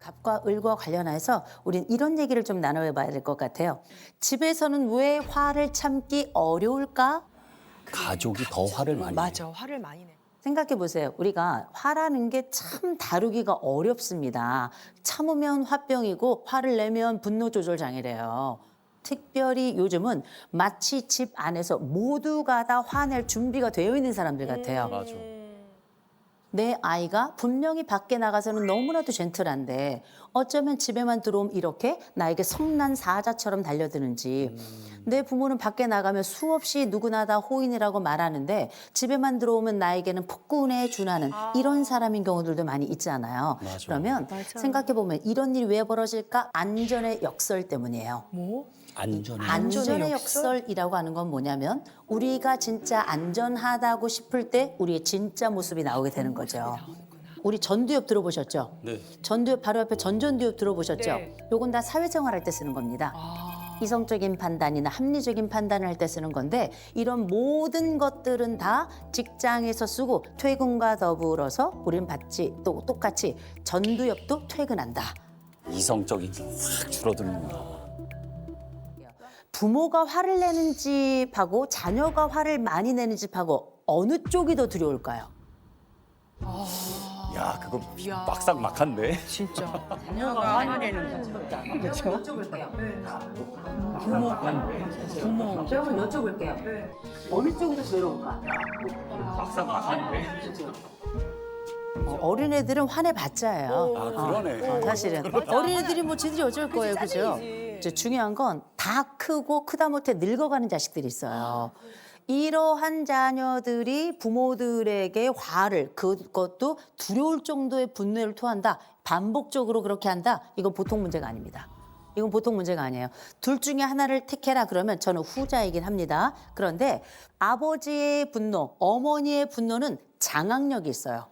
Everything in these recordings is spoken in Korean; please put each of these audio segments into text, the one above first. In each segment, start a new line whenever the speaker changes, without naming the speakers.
갑과 을과 관련해서 우린 이런 얘기를 좀 나눠봐야 될 것 같아요. 집에서는 왜 화를 참기 어려울까?
가족이 더 화를 많이 내.
맞아, 화를 많이 내.
생각해 보세요. 우리가 화라는 게 참 다루기가 어렵습니다. 참으면 화병이고 화를 내면 분노 조절 장애래요. 특별히 요즘은 마치 집 안에서 모두가 다 화낼 준비가 되어 있는 사람들 같아요.
맞아.
내 아이가 분명히 밖에 나가서는 너무나도 젠틀한데 어쩌면 집에만 들어오면 이렇게 나에게 성난 사자처럼 달려드는지, 내 부모는 밖에 나가면 수없이 누구나 다 호인이라고 말하는데 집에만 들어오면 나에게는 폭군에 준하는 이런 사람인 경우들도 많이 있잖아요.
맞아.
그러면
맞아.
생각해보면 이런 일이 왜 벌어질까? 안전의 역설 때문이에요.
뭐?
안전해.
안전의
역설?
역설이라고 하는 건 뭐냐면 우리가 진짜 안전하다고 싶을 때 우리의 진짜 모습이 나오게 되는 거죠. 우리 전두엽 들어보셨죠?
네.
전두엽 바로 옆에 전전두엽 들어보셨죠?
네.
요건 다 사회생활 할 때 쓰는 겁니다. 이성적인 판단이나 합리적인 판단을 할 때 쓰는 건데 이런 모든 것들은 다 직장에서 쓰고 퇴근과 더불어서 우리는 또 똑같이 전두엽도 퇴근한다.
이성적인 게 확 줄어드는구나.
부모가 화를 내는 집하고 자녀가 화를 많이 내는 집하고 어느 쪽이 더 두려울까요?
야, 그거
야.
막상 막한데.
진짜.
제가 한번 여쭤볼게요. 어느 쪽이 더 두려울까?
막상 막한데.
어린애들은 화내봤자예요.
아, 그러네.
사실은 어린애들이 뭐 지들이 어쩔 거예요, 그죠? 이제 중요한 건 다 크고 크다 못해 늙어가는 자식들이 있어요. 이러한 자녀들이 부모들에게 화를, 그것도 두려울 정도의 분노를 토한다, 반복적으로 그렇게 한다, 이건 보통 문제가 아닙니다. 이건 보통 문제가 아니에요. 둘 중에 하나를 택해라 그러면 저는 후자이긴 합니다. 그런데 아버지의 분노, 어머니의 분노는 장악력이 있어요.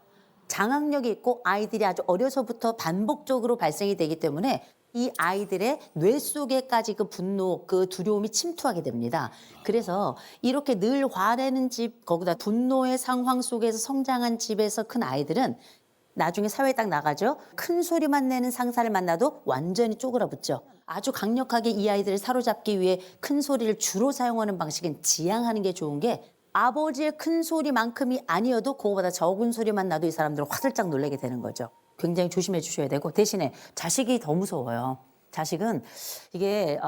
장악력이 있고 아이들이 아주 어려서부터 반복적으로 발생이 되기 때문에 이 아이들의 뇌 속에까지 그 분노, 그 두려움이 침투하게 됩니다. 그래서 이렇게 늘 화내는 집, 거기다 분노의 상황 속에서 성장한 집에서 큰 아이들은 나중에 사회에 딱 나가죠. 큰 소리만 내는 상사를 만나도 완전히 쪼그라붙죠. 아주 강력하게 이 아이들을 사로잡기 위해 큰 소리를 주로 사용하는 방식은 지양하는 게 좋은 게, 아버지의 큰 소리만큼이 아니어도 그거보다 적은 소리만 나도 이 사람들은 화들짝 놀라게 되는 거죠. 굉장히 조심해 주셔야 되고, 대신에 자식이 더 무서워요. 자식은 이게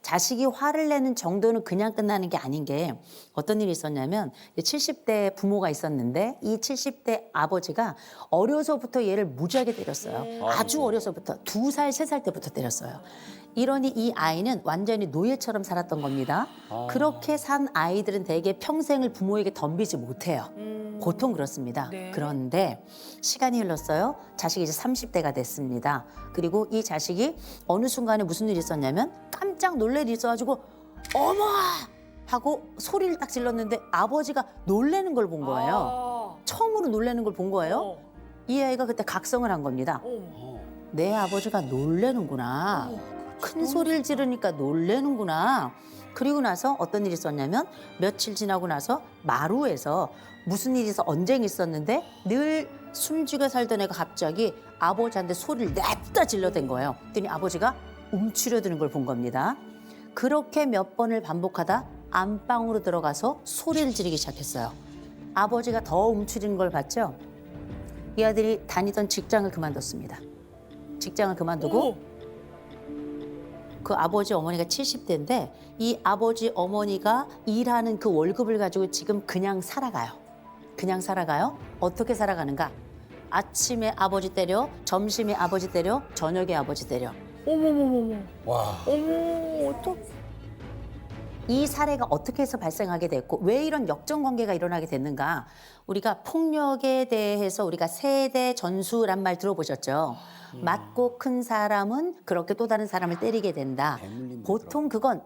자식이 화를 내는 정도는 그냥 끝나는 게 아닌 게, 어떤 일이 있었냐면 70대 부모가 있었는데 이 70대 아버지가 어려서부터 얘를 무지하게 때렸어요. 아주 어려서부터 2살, 3살 때부터 때렸어요. 이러니 이 아이는 완전히 노예처럼 살았던 겁니다. 그렇게 산 아이들은 대개 평생을 부모에게 덤비지 못해요. 보통 그렇습니다.
네.
그런데 시간이 흘렀어요. 자식이 이제 30대가 됐습니다. 그리고 이 자식이 어느 순간에 무슨 일이 있었냐면 깜짝 놀랄 일이 있어가지고 어머! 하고 소리를 딱 질렀는데 아버지가 놀라는 걸 본 거예요. 처음으로 놀라는 걸 본 거예요. 이 아이가 그때 각성을 한 겁니다. 내 아버지가 놀래는구나. 큰 소리를 지르니까 놀래는구나. 그리고 나서 어떤 일이 있었냐면 며칠 지나고 나서 마루에서 무슨 일이 있어, 언쟁이 있었는데 늘 숨죽여 살던 애가 갑자기 아버지한테 소리를 냅다 질러댄 거예요. 그랬더니 아버지가 움츠려드는 걸 본 겁니다. 그렇게 몇 번을 반복하다 안방으로 들어가서 소리를 지르기 시작했어요. 아버지가 더 움츠리는 걸 봤죠. 이 아들이 다니던 직장을 그만뒀습니다. 직장을 그만두고 그 아버지 어머니가 70대인데 이 아버지 어머니가 일하는 그 월급을 가지고 지금 그냥 살아가요. 그냥 살아가요. 어떻게 살아가는가? 아침에 아버지 때려, 점심에 아버지 때려, 저녁에 아버지 때려.
어머머머머.
와.
어머, 어떡.
이 사례가 어떻게 해서 발생하게 됐고 왜 이런 역전관계가 일어나게 됐는가? 우리가 폭력에 대해서 우리가 세대 전수란 말 들어보셨죠? 맞고 큰 사람은 그렇게 또 다른 사람을 때리게 된다. 보통 그건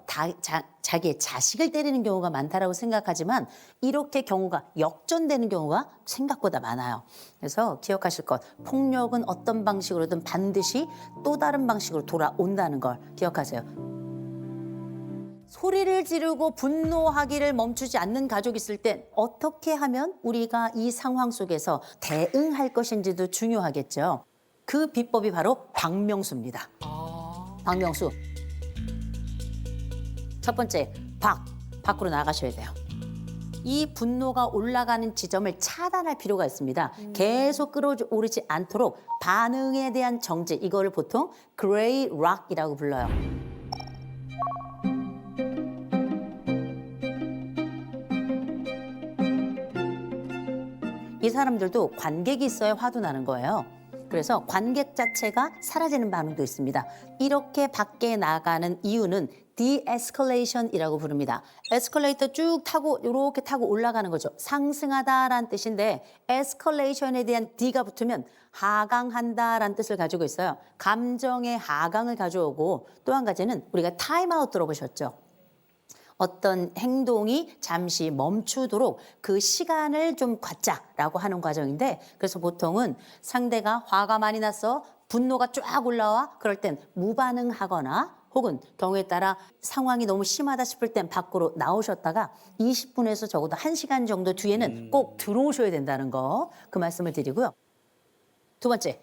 자기의 자식을 때리는 경우가 많다라고 생각하지만 이렇게 경우가 역전되는 경우가 생각보다 많아요. 그래서 기억하실 것, 폭력은 어떤 방식으로든 반드시 또 다른 방식으로 돌아온다는 걸 기억하세요. 소리를 지르고 분노하기를 멈추지 않는 가족이 있을 때 어떻게 하면 우리가 이 상황 속에서 대응할 것인지도 중요하겠죠. 그 비법이 바로 박명수입니다. 박명수. 첫 번째, 밖으로 나가셔야 돼요. 이 분노가 올라가는 지점을 차단할 필요가 있습니다. 계속 끌어오르지 않도록 반응에 대한 정지, 이거를 보통 그레이 락이라고 불러요. 이 사람들도 관객이 있어야 화도 나는 거예요. 그래서 관객 자체가 사라지는 반응도 있습니다. 이렇게 밖에 나가는 이유는 디에스컬레이션이라고 부릅니다. 에스컬레이터 쭉 타고 이렇게 타고 올라가는 거죠. 상승하다라는 뜻인데 에스컬레이션에 대한 D가 붙으면 하강한다라는 뜻을 가지고 있어요. 감정의 하강을 가져오고 또 한 가지는 우리가 타임아웃 들어보셨죠? 어떤 행동이 잠시 멈추도록 그 시간을 좀 갖자라고 하는 과정인데 그래서 보통은 상대가 화가 많이 났어 분노가 쫙 올라와 그럴 땐 무반응하거나 혹은 경우에 따라 상황이 너무 심하다 싶을 땐 밖으로 나오셨다가 20분에서 적어도 1시간 정도 뒤에는 꼭 들어오셔야 된다는 거 그 말씀을 드리고요. 두 번째,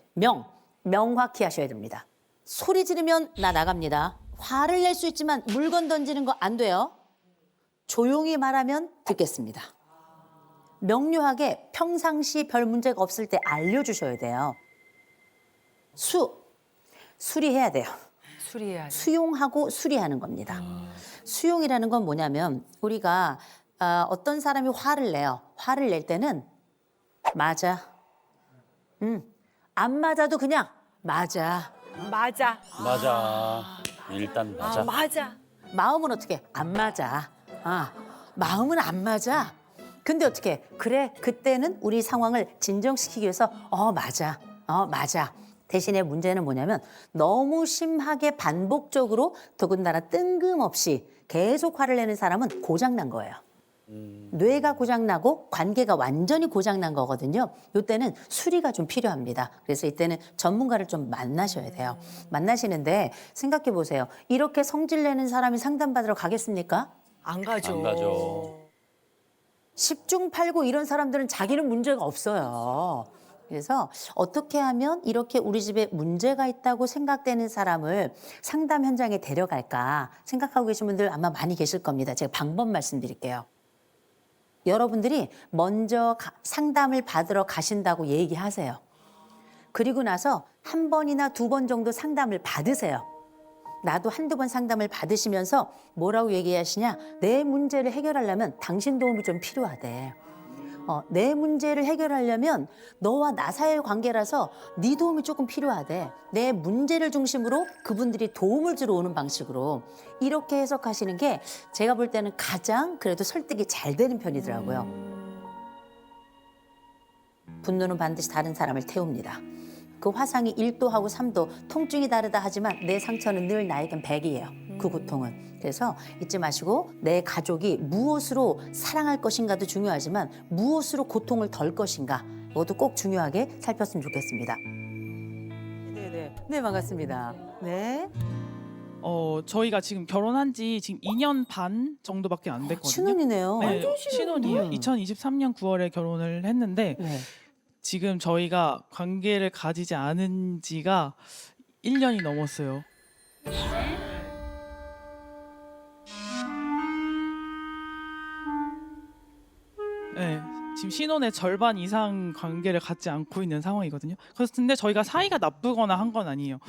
명확히 하셔야 됩니다. 소리 지르면 나 나갑니다. 화를 낼 수 있지만 물건 던지는 거 안 돼요. 조용히 말하면 듣겠습니다. 명료하게 평상시 별 문제가 없을 때 알려주셔야 돼요. 수리해야 돼요.
수리해야 돼.
수용하고 수리하는 겁니다. 수용이라는 건 뭐냐면 우리가 어떤 사람이 화를 내요. 화를 낼 때는 맞아. 안 맞아도 그냥 맞아.
맞아.
맞아. 일단 맞아.
아, 맞아.
마음은 어떻게? 안 맞아. 마음은 안 맞아. 근데 어떻게? 그래, 그때는 우리 상황을 진정시키기 위해서 맞아. 맞아. 대신에 문제는 뭐냐면 너무 심하게 반복적으로 더군다나 뜬금없이 계속 화를 내는 사람은 고장난 거예요. 뇌가 고장나고 관계가 완전히 고장난 거거든요. 이때는 수리가 좀 필요합니다. 그래서 이때는 전문가를 좀 만나셔야 돼요. 만나시는데 생각해 보세요. 이렇게 성질내는 사람이 상담받으러 가겠습니까?
안 가죠.
안 가죠.
10중 8구 이런 사람들은 자기는 문제가 없어요. 그래서 어떻게 하면 이렇게 우리 집에 문제가 있다고 생각되는 사람을 상담 현장에 데려갈까 생각하고 계신 분들 아마 많이 계실 겁니다. 제가 방법 말씀드릴게요. 여러분들이 먼저 상담을 받으러 가신다고 얘기하세요. 그리고 나서 한 번이나 두 번 정도 상담을 받으세요. 나도 한두 번 상담을 받으시면서 뭐라고 얘기하시냐? 내 문제를 해결하려면 당신 도움이 좀 필요하대. 내 문제를 해결하려면 너와 나 사이의 관계라서 네 도움이 조금 필요하대. 내 문제를 중심으로 그분들이 도움을 주러 오는 방식으로 이렇게 해석하시는 게 제가 볼 때는 가장 그래도 설득이 잘 되는 편이더라고요. 분노는 반드시 다른 사람을 태웁니다. 그 화상이 1도하고 3도 통증이 다르다 하지만 내 상처는 늘 나에겐 100이에요. 그 고통은. 그래서 잊지 마시고 내 가족이 무엇으로 사랑할 것인가도 중요하지만 무엇으로 고통을 덜 것인가 이것도 꼭 중요하게 살폈으면 좋겠습니다. 네, 반갑습니다. 네.
저희가 지금 결혼한 지 지금 2년 반 정도밖에 안 됐거든요.
신혼이네요.
네, 신혼이에요. 2023년 9월에 결혼을 했는데
네.
지금 저희가 관계를 가지지 않은 지가 1년이 넘었어요. 네, 지금 신혼의 절반 이상 관계를 갖지 않고 있는 상황이거든요. 그래서 근데 저희가 사이가 나쁘거나 한 건 아니에요.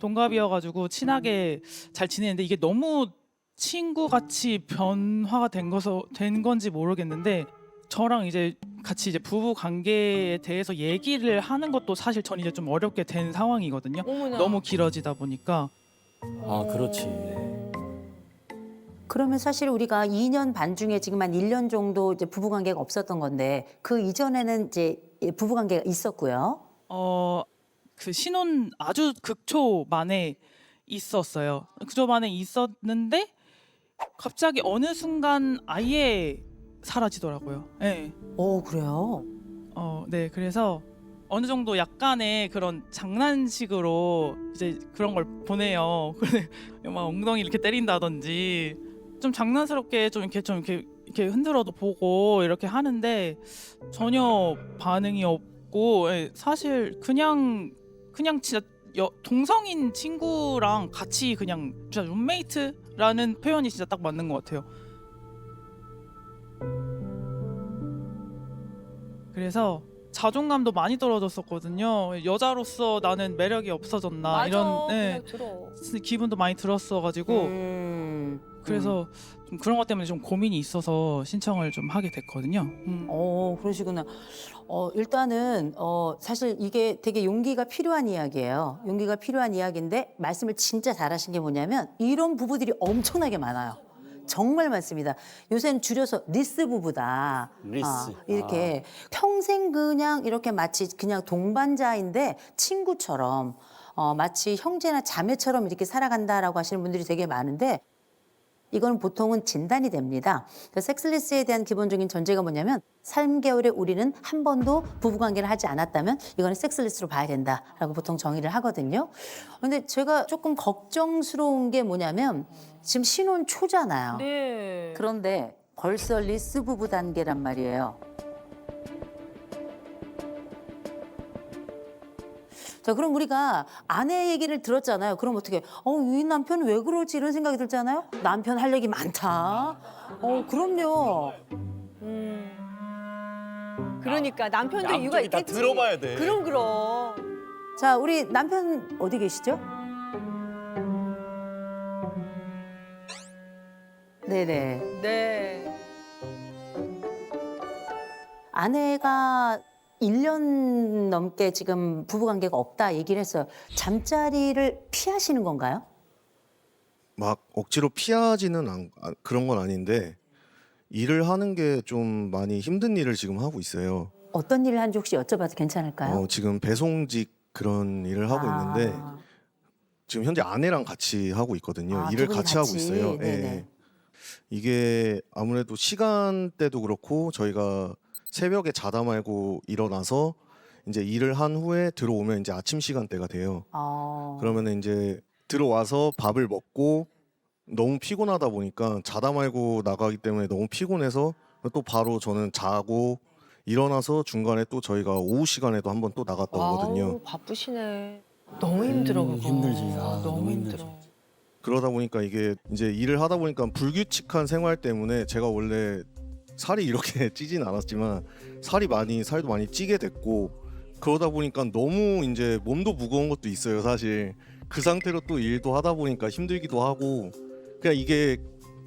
동갑이어가지고 친하게 잘 지내는데 이게 너무 친구같이 변화가 된 건지 모르겠는데 저랑 이제 같이 이제 부부 관계에 대해서 얘기를 하는 것도 사실 전 이제 좀 어렵게 된 상황이거든요.
어머나.
너무 길어지다 보니까.
그렇지.
그러면 사실 우리가 2년 반 중에 지금 한 1년 정도 이제 부부 관계가 없었던 건데 그 이전에는 이제 부부 관계가 있었고요.
그 신혼 아주 극초 만에 있었어요. 극초 만에 있었는데 갑자기 어느 순간 아예 사라지더라고요. 네.
오, 그래요?
네. 그래서 어느 정도 약간의 그런 장난식으로 이제 그런 걸 보내요. 근데 막 엉덩이 이렇게 때린다든지 좀 장난스럽게 좀 이렇게 흔들어도 보고 이렇게 하는데 전혀 반응이 없고 사실 그냥 그냥 진짜 동성인 친구랑 같이 그냥 진짜 룸메이트라는 표현이 진짜 딱 맞는 것 같아요. 그래서 자존감도 많이 떨어졌었거든요. 여자로서 나는 매력이 없어졌나
맞아.
이런
그냥 들어.
기분도 많이 들었어가지고 그래서 좀 그런 것 때문에 좀 고민이 있어서 신청을 좀 하게 됐거든요.
그러시구나. 일단은 사실 이게 되게 용기가 필요한 이야기예요. 용기가 필요한 이야기인데 말씀을 진짜 잘하신 게 뭐냐면 이런 부부들이 엄청나게 많아요. 정말 많습니다. 요새는 줄여서 리스 부부다.
리스.
이렇게 평생 그냥 이렇게 마치 그냥 동반자인데 친구처럼 마치 형제나 자매처럼 이렇게 살아간다라고 하시는 분들이 되게 많은데 이건 보통은 진단이 됩니다. 섹스리스에 대한 기본적인 전제가 뭐냐면 3개월에 우리는 한 번도 부부관계를 하지 않았다면 이거는 섹스리스로 봐야 된다라고 보통 정의를 하거든요. 근데 제가 조금 걱정스러운 게 뭐냐면 지금 신혼 초잖아요.
네.
그런데 벌써 리스 부부 단계란 말이에요. 자, 그럼 우리가 아내 얘기를 들었잖아요. 그럼 어떻게? 이 남편은 왜 그러지? 이런 생각이 들잖아요. 남편 할 얘기 많다. 그럼요.
그러니까 남편도 이유가
양쪽이 다
있겠지.
들어봐야 돼.
그럼.
자, 우리 남편 어디 계시죠? 네네.
네.
아내가 1년 넘게 지금 부부관계가 없다 얘기를 했어요. 잠자리를 피하시는 건가요?
막 억지로 피하지는 그런 건 아닌데 일을 하는 게 좀 많이 힘든 일을 지금 하고 있어요.
어떤 일을 하는지 혹시 여쭤봐도 괜찮을까요?
지금 배송직 그런 일을 하고 있는데 지금 현재 아내랑 같이 하고 있거든요.
두
일을
분이
같이 하고 있어요. 예.
네네.
이게 아무래도 시간대도 그렇고 저희가 새벽에 자다 말고 일어나서 이제 일을 한 후에 들어오면 이제 아침 시간대가 돼요. 그러면 이제 들어와서 밥을 먹고 너무 피곤하다 보니까 자다 말고 나가기 때문에 너무 피곤해서 또 바로 저는 자고 일어나서 중간에 또 저희가 오후 시간에도 한번 또 나갔다 오거든요.
아우, 바쁘시네. 너무 힘들어 그거.
힘들지.
너무 힘들어.
그러다 보니까 이게 이제 일을 하다 보니까 불규칙한 생활 때문에 제가 원래 살이 이렇게 찌진 않았지만 살도 많이 찌게 됐고 그러다 보니까 너무 이제 몸도 무거운 것도 있어요. 사실 그 상태로 또 일도 하다 보니까 힘들기도 하고 그냥 이게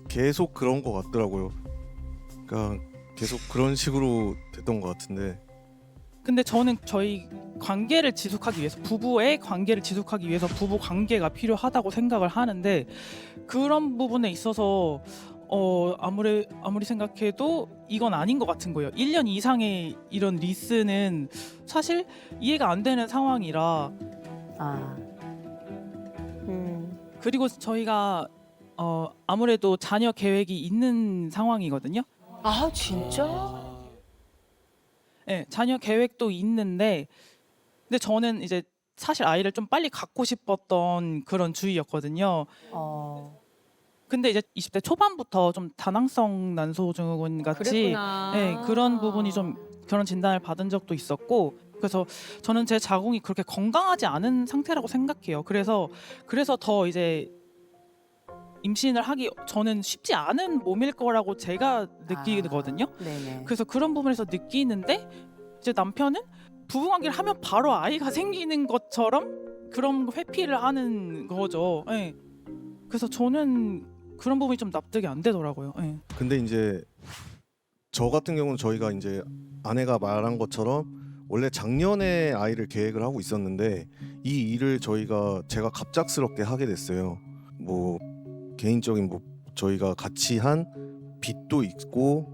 계속 그런 것 같더라고요. 그러니까 계속 그런 식으로 됐던 것 같은데
근데 저는 저희 관계를 지속하기 위해서 부부의 관계를 지속하기 위해서 부부 관계가 필요하다고 생각을 하는데 그런 부분에 있어서 아무리 생각해도 이건 아닌 것 같은 거예요. 1년 이상의 이런 리스는 사실 이해가 안 되는 상황이라 그리고 저희가 아무래도 자녀 계획이 있는 상황이거든요.
아 진짜?
네, 자녀 계획도 있는데 근데 저는 이제 사실 아이를 좀 빨리 갖고 싶었던 그런 주의였거든요. 근데 이제 20대 초반부터 좀 다낭성 난소증후군 같이
그랬구나.
네, 그런 부분이 좀 그런 진단을 받은 적도 있었고 그래서 저는 제 자궁이 그렇게 건강하지 않은 상태라고 생각해요. 그래서 더 이제 임신을 하기 저는 쉽지 않은 몸일 거라고 제가 느끼거든요.
네네.
그래서 그런 부분에서 느끼는데 이제 남편은 부부관계를 하면 바로 아이가 생기는 것처럼 그런 회피를 하는 거죠. 네. 그래서 저는 그런 부분이 좀 납득이 안 되더라고요. 네.
근데 이제 저 같은 경우는 저희가 이제 아내가 말한 것처럼 원래 작년에 아이를 계획을 하고 있었는데 이 일을 제가 갑작스럽게 하게 됐어요. 뭐 개인적인 뭐 저희가 같이 한 빚도 있고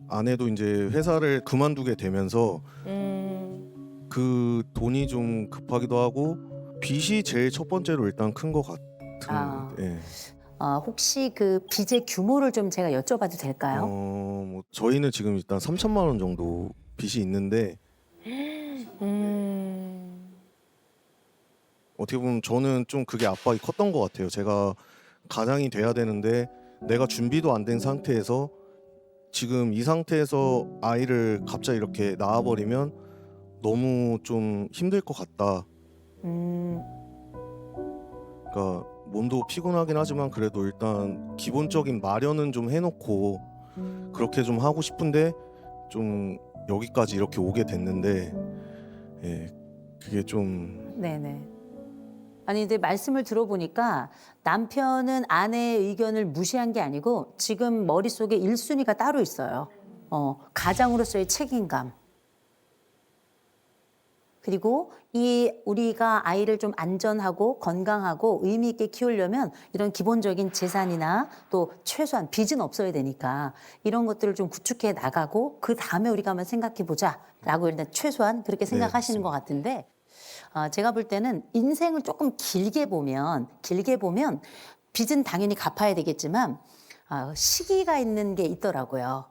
아내도 이제 회사를 그만두게 되면서 그 돈이 좀 급하기도 하고 빚이 제일 첫 번째로 일단 큰 것 같은. 예.
혹시 그 빚의 규모를 좀 제가 여쭤봐도 될까요?
뭐 저희는 지금 일단 3천만 원 정도 빚이 있는데 어떻게 보면 저는 좀 그게 압박이 컸던 것 같아요. 제가 가장이 돼야 되는데 내가 준비도 안 된 상태에서 지금 이 상태에서 아이를 갑자기 이렇게 낳아버리면 너무 좀 힘들 것 같다. 그러니까 몸도 피곤하긴 하지만 그래도 일단 기본적인 마련은 좀 해놓고 그렇게 좀 하고 싶은데 좀 여기까지 이렇게 오게 됐는데 예, 그게 좀
네네. 아니 근데 말씀을 들어보니까 남편은 아내의 의견을 무시한 게 아니고 지금 머릿속에 1순위가 따로 있어요. 가장으로서의 책임감. 그리고 이 우리가 아이를 좀 안전하고 건강하고 의미 있게 키우려면 이런 기본적인 재산이나 또 최소한 빚은 없어야 되니까 이런 것들을 좀 구축해 나가고 그 다음에 우리가 한번 생각해 보자라고 일단 최소한 그렇게 생각하시는 것 같은데 제가 볼 때는 인생을 조금 길게 보면 빚은 당연히 갚아야 되겠지만 시기가 있는 게 있더라고요.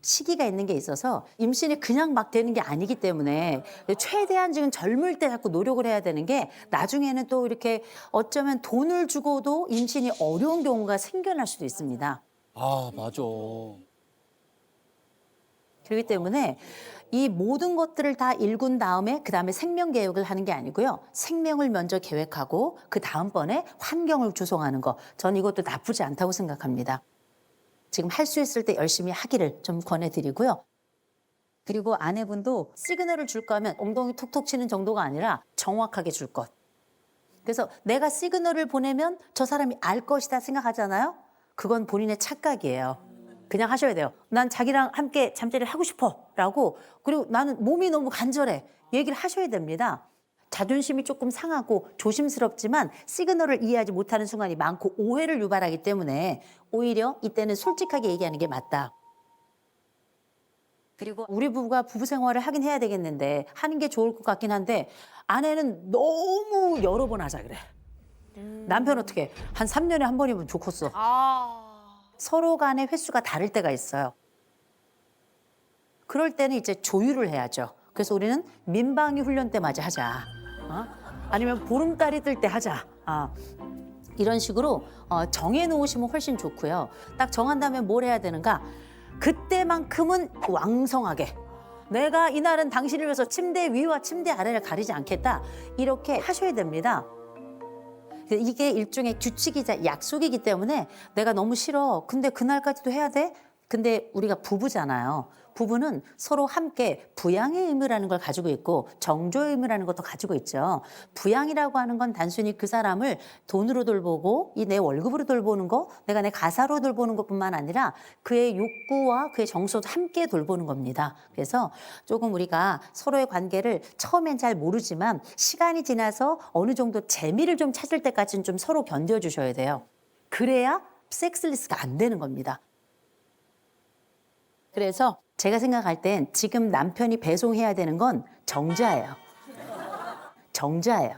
시기가 있는 게 있어서 임신이 그냥 막 되는 게 아니기 때문에 최대한 지금 젊을 때 자꾸 노력을 해야 되는 게 나중에는 또 이렇게 어쩌면 돈을 주고도 임신이 어려운 경우가 생겨날 수도 있습니다.
아, 맞아.
그렇기 때문에 이 모든 것들을 다 일군 다음에 그다음에 생명 계획을 하는 게 아니고요. 생명을 먼저 계획하고 그 다음번에 환경을 조성하는 거. 전 이것도 나쁘지 않다고 생각합니다. 지금 할 수 있을 때 열심히 하기를 좀 권해드리고요. 그리고 아내분도 시그널을 줄 거면 엉덩이 톡톡 치는 정도가 아니라 정확하게 줄 것. 그래서 내가 시그널을 보내면 저 사람이 알 것이다 생각하잖아요. 그건 본인의 착각이에요. 그냥 하셔야 돼요. 난 자기랑 함께 잠자리를 하고 싶어 라고 그리고 나는 몸이 너무 간절해 얘기를 하셔야 됩니다. 자존심이 조금 상하고 조심스럽지만 시그널을 이해하지 못하는 순간이 많고 오해를 유발하기 때문에 오히려 이때는 솔직하게 얘기하는 게 맞다. 그리고 우리 부부가 부부 생활을 하긴 해야 되겠는데 하는 게 좋을 것 같긴 한데 아내는 너무 여러 번 하자 그래. 남편 어떻게 한 3년에 한 번이면 좋겠어. 서로 간의 횟수가 다를 때가 있어요. 그럴 때는 이제 조율을 해야죠. 그래서 우리는 민방위 훈련 때마저 하자. 아니면 보름달이 뜰 때 하자. 이런 식으로 정해놓으시면 훨씬 좋고요. 딱 정한 다음에 뭘 해야 되는가? 그때만큼은 왕성하게. 내가 이날은 당신을 위해서 침대 위와 침대 아래를 가리지 않겠다. 이렇게 하셔야 됩니다. 이게 일종의 규칙이자 약속이기 때문에 내가 너무 싫어. 근데 그날까지도 해야 돼? 근데 우리가 부부잖아요. 부부는 서로 함께 부양의 의무라는 걸 가지고 있고 정조의 의무라는 것도 가지고 있죠. 부양이라고 하는 건 단순히 그 사람을 돈으로 돌보고 이 내 월급으로 돌보는 거, 내가 내 가사로 돌보는 것뿐만 아니라 그의 욕구와 그의 정서도 함께 돌보는 겁니다. 그래서 조금 우리가 서로의 관계를 처음엔 잘 모르지만 시간이 지나서 어느 정도 재미를 좀 찾을 때까지는 좀 서로 견뎌주셔야 돼요. 그래야 섹스리스가 안 되는 겁니다. 그래서 제가 생각할 땐 지금 남편이 배송해야 되는 건 정자예요. 정자예요.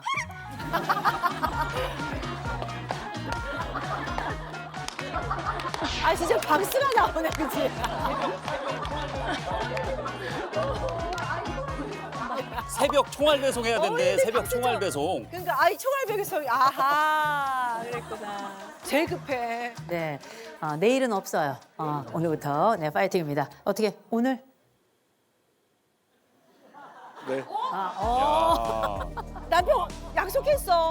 아 진짜 박수가 나오네, 그치?
새벽 총알 배송해야 된대. 새벽 총알 배송.
그러니까 아이 총알벽에서 아하 그랬구나. 제일 급해.
네, 내일은 없어요. 오늘부터 네 파이팅입니다. 어떻게 오늘?
네.
야.
남편 약속했어.